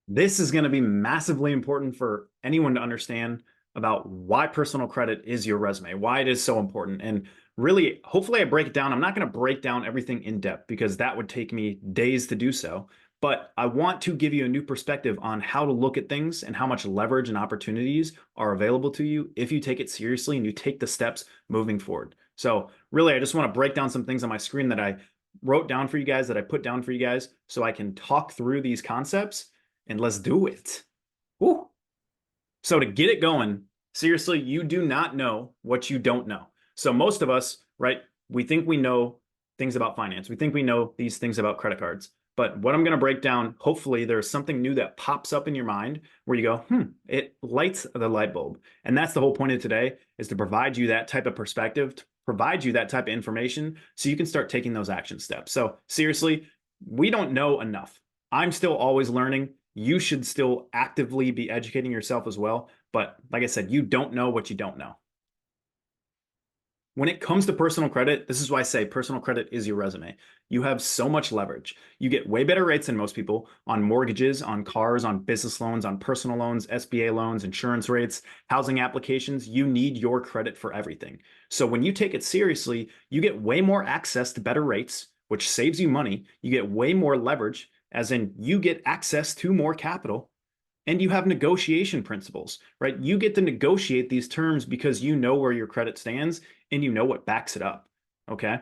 This is going to be massively important for anyone to understand about why personal credit is your resume, why it is so important. And really, hopefully, I break it down. I'm not going to break down everything in depth because that would take me days to do so. But I want to give you a new perspective on how to look at things and how much leverage and opportunities are available to you if you take it seriously and you take the steps moving forward. So, really, I just want to break down some things on my screen that I wrote down for you guys, that I put down for you guys, so I can talk through these concepts and let's do it. Woo. So to get it going, seriously, you do not know what you don't know. So most of us, right, we think we know things about finance. We think we know these things about credit cards. But what I'm going to break down, hopefully there's something new that pops up in your mind where you go, it lights the light bulb. And that's the whole point of today, is to provide you that type of perspective, to provide you that type of information so you can start taking those action steps. So seriously, we don't know enough. I'm still always learning. You should still actively be educating yourself as well. But like I said, you don't know what you don't know. When it comes to personal credit, this is why I say personal credit is your resume. You have so much leverage. You get way better rates than most people on mortgages, on cars, on business loans, on personal loans, SBA loans, insurance rates, housing applications. You need your credit for everything. So when you take it seriously, you get way more access to better rates, which saves you money. You get way more leverage, as in you get access to more capital, and you have negotiation principles, right? You get to negotiate these terms because you know where your credit stands and you know what backs it up. Okay.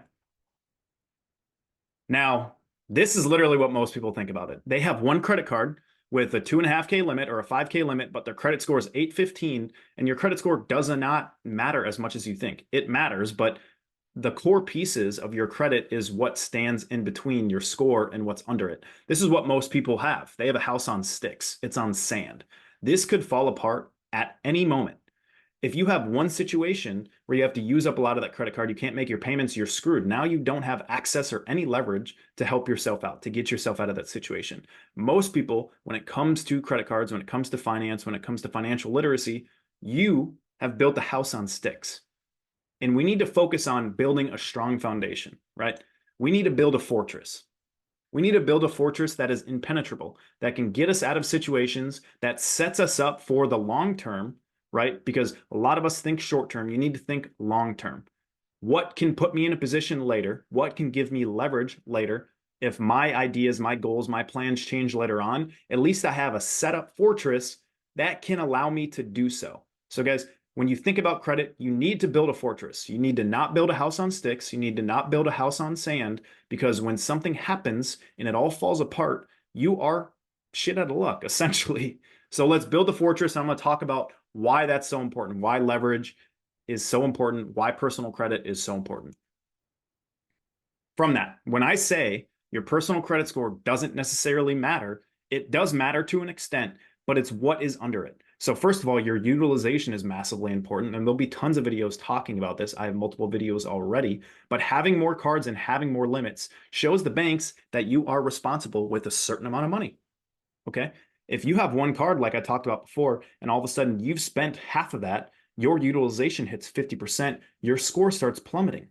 Now, this is literally what most people think about it. They have one credit card with a 2.5K limit or a 5K limit, but their credit score is 815, and your credit score does not matter as much as you think. It matters, but the core pieces of your credit is what stands in between your score and what's under it. This is what most people have. They have a house on sticks, it's on sand. This could fall apart at any moment. If you have one situation where you have to use up a lot of that credit card, you can't make your payments, you're screwed. Now you don't have access or any leverage to help yourself out, to get yourself out of that situation. Most people, when it comes to credit cards, when it comes to finance, when it comes to financial literacy, you have built a house on sticks. And we need to focus on building a strong foundation, right? We need to build a fortress. We need to build a fortress that is impenetrable, that can get us out of situations, that sets us up for the long term, right? Because a lot of us think short term. You need to think long term. What can put me in a position later? What can give me leverage later? If my ideas, my goals, my plans change later on, at least I have a setup fortress that can allow me to do so. So, guys, when you think about credit, you need to build a fortress. You need to not build a house on sticks. You need to not build a house on sand, because when something happens and it all falls apart, you are shit out of luck, essentially. So let's build the fortress. I'm going to talk about why that's so important, why leverage is so important, why personal credit is so important. From that, when I say your personal credit score doesn't necessarily matter, it does matter to an extent, but it's what is under it. So first of all, your utilization is massively important, and there'll be tons of videos talking about this. I have multiple videos already, but having more cards and having more limits shows the banks that you are responsible with a certain amount of money. Okay. If you have one card, like I talked about before, and all of a sudden you've spent half of that, your utilization hits 50%, your score starts plummeting.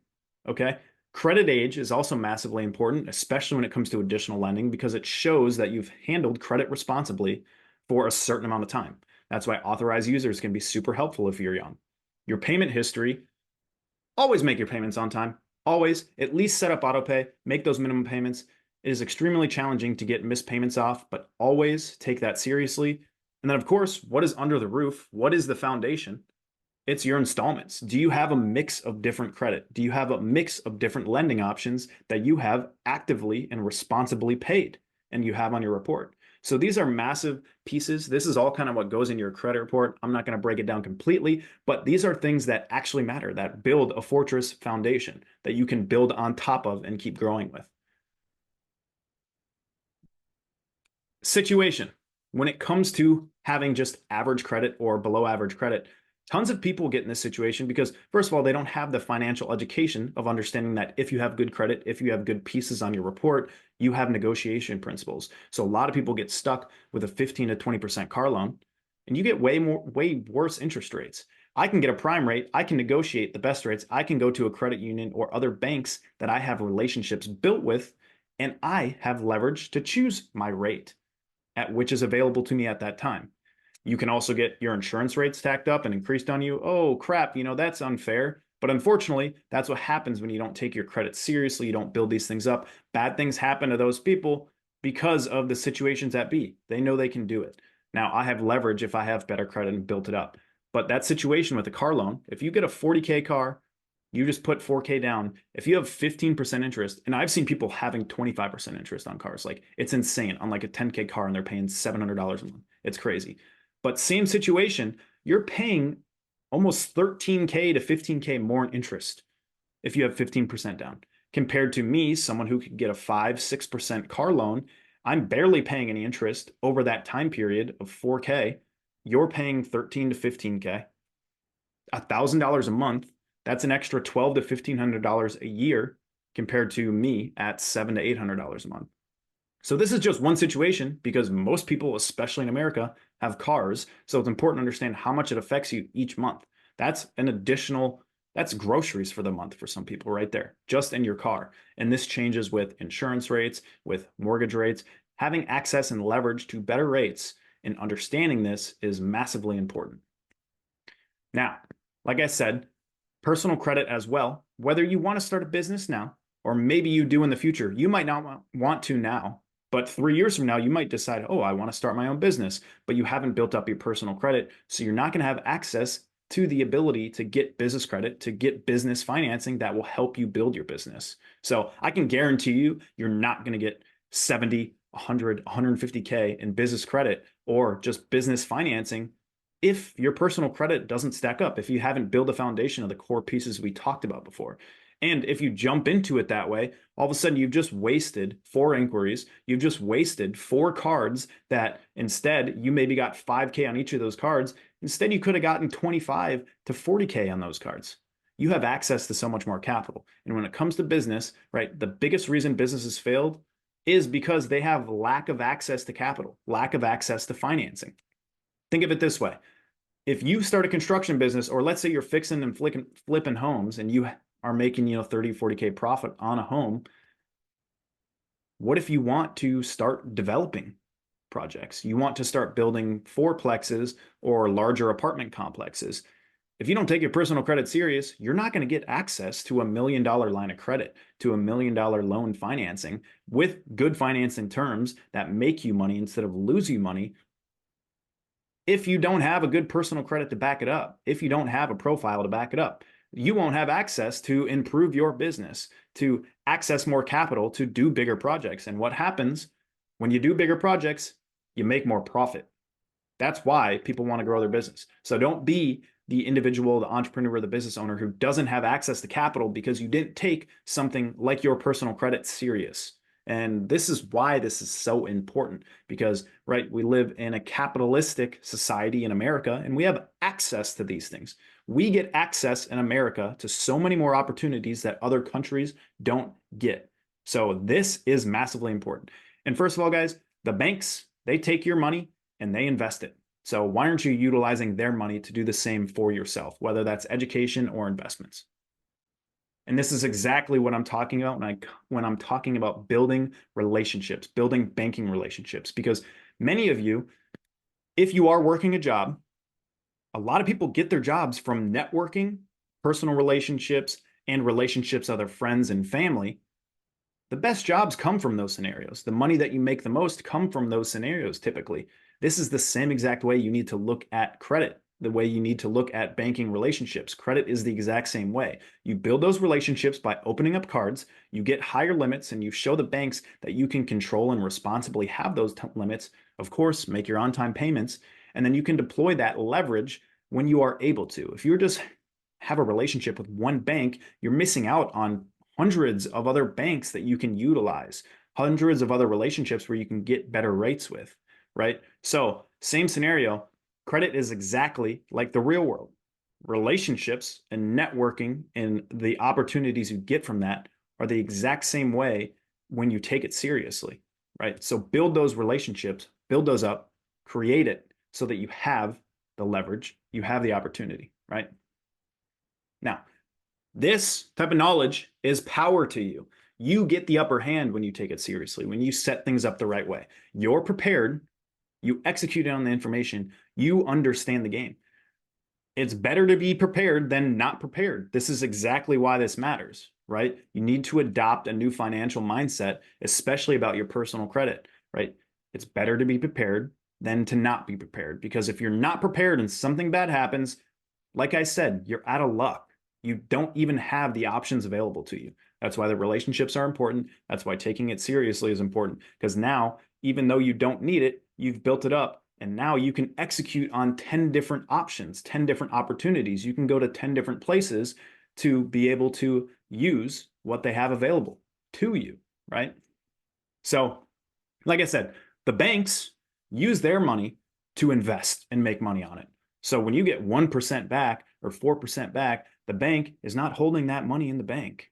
Okay. Credit age is also massively important, especially when it comes to additional lending, because it shows that you've handled credit responsibly for a certain amount of time. That's why authorized users can be super helpful if you're young. Your payment history, always make your payments on time. Always, at least set up autopay, make those minimum payments. It is extremely challenging to get missed payments off, but always take that seriously. And then, of course, what is under the roof? What is the foundation? It's your installments. Do you have a mix of different credit? Do you have a mix of different lending options that you have actively and responsibly paid and you have on your report? So these are massive pieces. This is all kind of what goes in your credit report. I'm not going to break it down completely, but these are things that actually matter, that build a fortress foundation that you can build on top of and keep growing with. Situation. When it comes to having just average credit or below average credit, tons of people get in this situation because, first of all, they don't have the financial education of understanding that if you have good credit, if you have good pieces on your report, you have negotiation principles. So a lot of people get stuck with a 15 to 20% car loan, and you get way worse interest rates. I can get a prime rate. I can negotiate the best rates. I can go to a credit union or other banks that I have relationships built with, and I have leverage to choose my rate. at which is available to me at that time. You can also get your insurance rates tacked up and increased on you. Oh, crap, that's unfair. But unfortunately, that's what happens when you don't take your credit seriously. You don't build these things up. Bad things happen to those people because of the situations at B. They know they can do it. Now, I have leverage if I have better credit and built it up. But that situation with a car loan, if you get a 40K car, you just put 4K down. If you have 15% interest, and I've seen people having 25% interest on cars, like it's insane on like a 10K car and they're paying $700 a month. It's crazy. But same situation, you're paying almost 13K to 15K more in interest if you have 15% down compared to me, someone who could get a 5-6% car loan. I'm barely paying any interest over that time period of 4K. You're paying 13 to 15K, $1,000 a month. That's an extra $1,200 to $1,500 a year compared to me at $700 to $800 a month. So this is just one situation because most people, especially in America, have cars. So it's important to understand how much it affects you each month. That's an additional, that's groceries for the month for some people right there, just in your car. And this changes with insurance rates, with mortgage rates. Having access and leverage to better rates and understanding this is massively important. Now, like I said, personal credit as well, whether you want to start a business now, or maybe you do in the future, you might not want to now, but 3 years from now, you might decide, oh, I want to start my own business, but you haven't built up your personal credit. So you're not going to have access to the ability to get business credit, to get business financing that will help you build your business. So I can guarantee you, you're not going to get 70, 100, 150K in business credit or just business financing if your personal credit doesn't stack up, if you haven't built a foundation of the core pieces we talked about before. And if you jump into it that way, all of a sudden you've just wasted 4 inquiries. You've just wasted 4 cards that instead you maybe got 5K on each of those cards. Instead, you could have gotten 25 to 40K on those cards. You have access to so much more capital. And when it comes to business, right, the biggest reason businesses failed is because they have lack of access to capital, lack of access to financing. Think of it this way. If you start a construction business, or let's say you're fixing and flipping homes and you are making, 30, 40K profit on a home, what if you want to start developing projects? You want to start building fourplexes or larger apartment complexes. If you don't take your personal credit serious, you're not going to get access to $1 million line of credit, to $1 million loan financing with good financing terms that make you money instead of lose you money. If you don't have a good personal credit to back it up, if you don't have a profile to back it up, you won't have access to improve your business, to access more capital, to do bigger projects. And what happens when you do bigger projects, you make more profit. That's why people want to grow their business. So don't be the individual, the entrepreneur, the business owner who doesn't have access to capital because you didn't take something like your personal credit serious. And this is why this is so important because, right, we live in a capitalistic society in America and we have access to these things. We get access in America to so many more opportunities that other countries don't get. So this is massively important. And first of all, guys, the banks, they take your money and they invest it. So why aren't you utilizing their money to do the same for yourself, whether that's education or investments? And this is exactly what I'm talking about when I'm talking about building relationships, building banking relationships, because many of you, if you are working a job, a lot of people get their jobs from networking, personal relationships, and relationships with other friends and family. The best jobs come from those scenarios. The money that you make the most come from those scenarios typically. This is the same exact way you need to look at credit, the way you need to look at banking relationships. Credit is the exact same way. You build those relationships by opening up cards, you get higher limits, and you show the banks that you can control and responsibly have those limits. Of course, make your on-time payments, and then you can deploy that leverage when you are able to. If you just have a relationship with one bank, you're missing out on hundreds of other banks that you can utilize, hundreds of other relationships where you can get better rates with, right? So same scenario, credit is exactly like the real world. Relationships and networking and the opportunities you get from that are the exact same way when you take it seriously, right? So build those relationships, build those up, create it so that you have the leverage, you have the opportunity, right? Now, this type of knowledge is power to you. You get the upper hand when you take it seriously, when you set things up the right way. You're prepared You execute on the information. You understand the game. It's better to be prepared than not prepared. This is exactly why this matters, right? You need to adopt a new financial mindset, especially about your personal credit, right? It's better to be prepared than to not be prepared, because if you're not prepared and something bad happens, like I said, you're out of luck. You don't even have the options available to you. That's why the relationships are important. That's why taking it seriously is important, because now, even though you don't need it, you've built it up. And now you can execute on 10 different options, 10 different opportunities. You can go to 10 different places to be able to use what they have available to you, right? So, like I said, the banks use their money to invest and make money on it. So when you get 1% back or 4% back, the bank is not holding that money in the bank.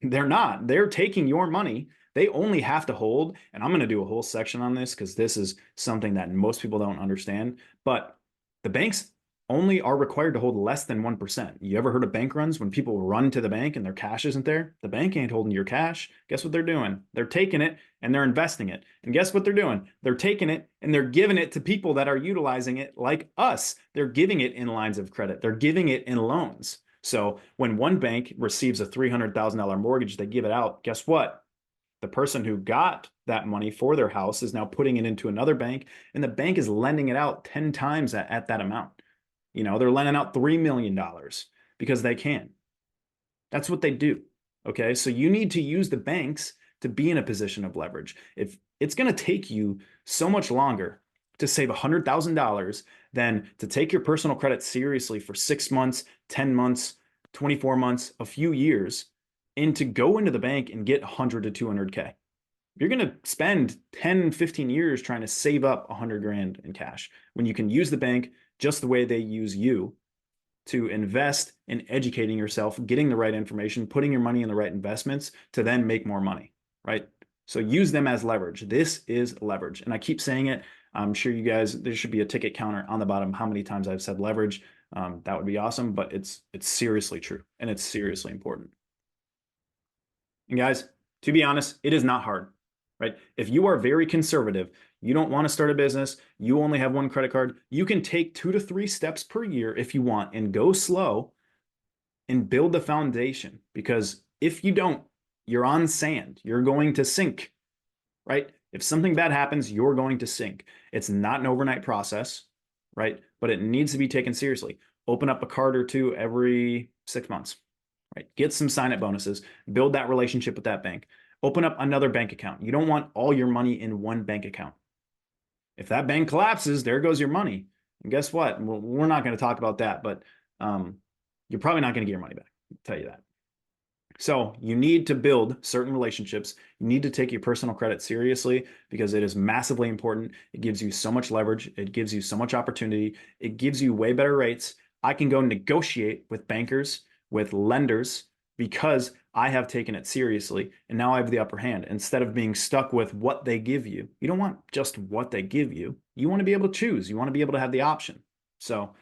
They're not. They're taking your money. They only have to hold, and I'm going to do a whole section on this because this is something that most people don't understand, but the banks only are required to hold less than 1%. You ever heard of bank runs when people run to the bank and their cash isn't there? The bank ain't holding your cash. Guess what they're doing? They're taking it and they're investing it. And guess what they're doing? They're taking it and they're giving it to people that are utilizing it like us. They're giving it in lines of credit. They're giving it in loans. So when one bank receives a $300,000 mortgage, they give it out. Guess what? The person who got that money for their house is now putting it into another bank, and the bank is lending it out 10 times at that amount. You know, they're lending out $3 million because they can. That's what they do. Okay. So you need to use the banks to be in a position of leverage. If it's going to take you so much longer to save $100,000 than to take your personal credit seriously for 6 months, 10 months, 24 months, a few years, and to go into the bank and get 100 to 200K. You're going to spend 10, 15 years trying to save up 100 grand in cash when you can use the bank just the way they use you to invest in educating yourself, getting the right information, putting your money in the right investments to then make more money, right? So use them as leverage. This is leverage. And I keep saying it. I'm sure you guys, there should be a ticket counter on the bottom how many times I've said leverage. That would be awesome, but it's seriously true and it's seriously important. And guys, to be honest, it is not hard, right? If you are very conservative, you don't want to start a business, you only have one credit card, you can take 2 to 3 steps per year if you want and go slow and build the foundation. Because if you don't, you're on sand. You're going to sink, right? If something bad happens, you're going to sink. It's not an overnight process, right? But it needs to be taken seriously. Open up a card or two every 6 months, right? Get some sign-up bonuses, build that relationship with that bank. Open up another bank account. You don't want all your money in one bank account. If that bank collapses, there goes your money. And guess what? We're not going to talk about that, but you're probably not going to get your money back. I'll tell you that. So you need to build certain relationships. You need to take your personal credit seriously because it is massively important. It gives you so much leverage. It gives you so much opportunity. It gives you way better rates. I can go negotiate with bankers, with lenders, because I have taken it seriously and now I have the upper hand instead of being stuck with what they give you. You don't want just what they give you. You want to be able to choose. You want to be able to have the option. So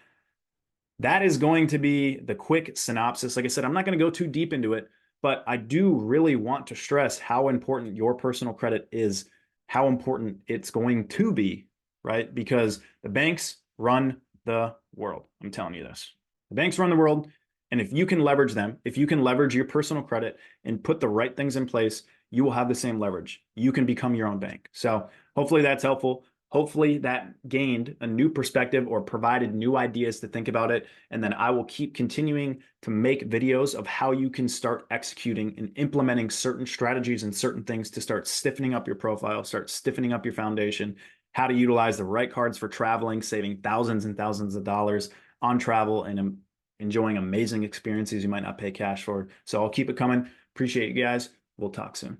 that is going to be the quick synopsis. Like I said, I'm not going to go too deep into it, but I do really want to stress how important your personal credit is, how important it's going to be, right? Because the banks run the world. I'm telling you this. The banks run the world. And if you can leverage them, if you can leverage your personal credit and put the right things in place, you will have the same leverage. You can become your own bank. So hopefully that's helpful. Hopefully that gained a new perspective or provided new ideas to think about it. And then I will keep continuing to make videos of how you can start executing and implementing certain strategies and certain things to start stiffening up your profile, start stiffening up your foundation, how to utilize the right cards for traveling, saving thousands and thousands of dollars on travel and enjoying amazing experiences you might not pay cash for. So I'll keep it coming. Appreciate you guys. We'll talk soon.